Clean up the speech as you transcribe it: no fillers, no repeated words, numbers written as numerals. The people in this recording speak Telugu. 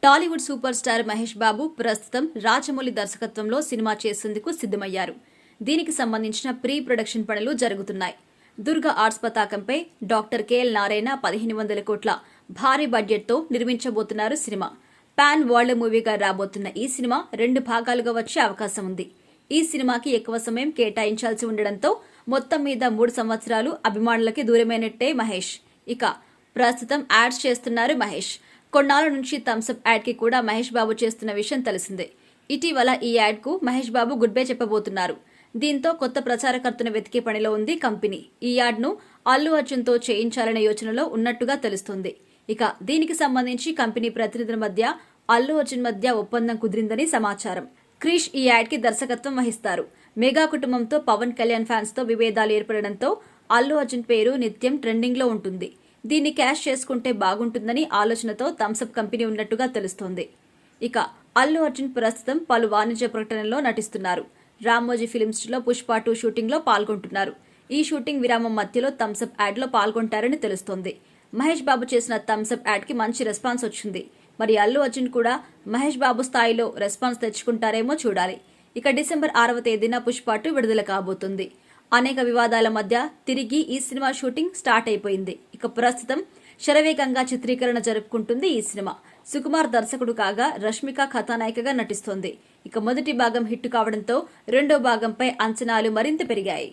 టాలీవుడ్ సూపర్ స్టార్ మహేష్ బాబు ప్రస్తుతం రాజమౌళి దర్శకత్వంలో సినిమా చేసేందుకు సిద్ధమయ్యారు. దీనికి సంబంధించిన ప్రీ ప్రొడక్షన్ పనులు జరుగుతున్నాయి. దుర్గా ఆర్ట్స్ పతాకంపై డాక్టర్ కెఎల్ నారాయణ 1500 కోట్ల భారీ బడ్జెట్తో నిర్మించబోతున్నారు సినిమా. పాన్ వరల్డ్ మూవీగా రాబోతున్న ఈ సినిమా 2 భాగాలుగా వచ్చే అవకాశం ఉంది. ఈ సినిమాకి ఎక్కువ సమయం కేటాయించాల్సి ఉండడంతో మొత్తం మీద 3 సంవత్సరాలు అభిమానులకి దూరమైనట్టే మహేష్. ఇక ప్రస్తుతం యాడ్స్ చేస్తున్నారు మహేష్. కొన్నాళ్ళ నుంచి థమ్స్అప్ యాడ్ కి కూడా మహేష్ బాబు చేస్తున్న విషయం తెలిసిందే. ఇటీవల ఈ యాడ్ కు మహేష్ బాబు గుడ్ బై చెప్పబోతున్నారు. దీంతో కొత్త ప్రచారకర్తను వెతికే పనిలో ఉంది కంపెనీ. ఈ యాడ్ ను అల్లు అర్జున్ తో చేయించాలనే యోచనలో ఉన్నట్టుగా తెలుస్తుంది. ఇక దీనికి సంబంధించి కంపెనీ ప్రతినిధుల మధ్య అల్లు అర్జున్ మధ్య ఒప్పందం కుదిరిందని సమాచారం. క్రిష్ ఈ యాడ్ కి దర్శకత్వం వహిస్తారు. మెగా కుటుంబంతో పవన్ కళ్యాణ్ ఫ్యాన్స్ తో విభేదాలు ఏర్పడడంతో అల్లు అర్జున్ పేరు నిత్యం ట్రెండింగ్ లో ఉంటుంది. దీన్ని క్యాష్ చేసుకుంటే బాగుంటుందని ఆలోచనతో థమ్స్అప్ కంపెనీ ఉన్నట్టుగా తెలుస్తోంది. ఇక అల్లు అర్జున్ ప్రస్తుతం పలు వాణిజ్య ప్రకటనల్లో నటిస్తున్నారు. రామోజీ ఫిల్మ్స్ లో పుష్ప 2 షూటింగ్ లో పాల్గొంటున్నారు. ఈ షూటింగ్ విరామం మధ్యలో థమ్స్అప్ యాడ్ లో పాల్గొంటారని తెలుస్తోంది. మహేష్ బాబు చేసిన థమ్స్అప్ యాడ్ కి మంచి రెస్పాన్స్ వచ్చింది. మరి అల్లు అర్జున్ కూడా మహేష్ బాబు స్థాయిలో రెస్పాన్స్ తెచ్చుకుంటారేమో చూడాలి. ఇక డిసెంబర్ 6వ తేదీన పుష్ప 2 విడుదల కాబోతుంది. అనేక వివాదాల మధ్య తిరిగి ఈ సినిమా షూటింగ్ స్టార్ట్ అయిపోయింది. ఇక ప్రస్తుతం శరవేగంగా చిత్రీకరణ జరుపుకుంటుంది ఈ సినిమా. సుకుమార్ దర్శకుడు కాగా రష్మిక కథానాయికగా నటిస్తోంది. ఇక మొదటి భాగం హిట్ కావడంతో రెండో భాగంపై అంచనాలు మరింత పెరిగాయి.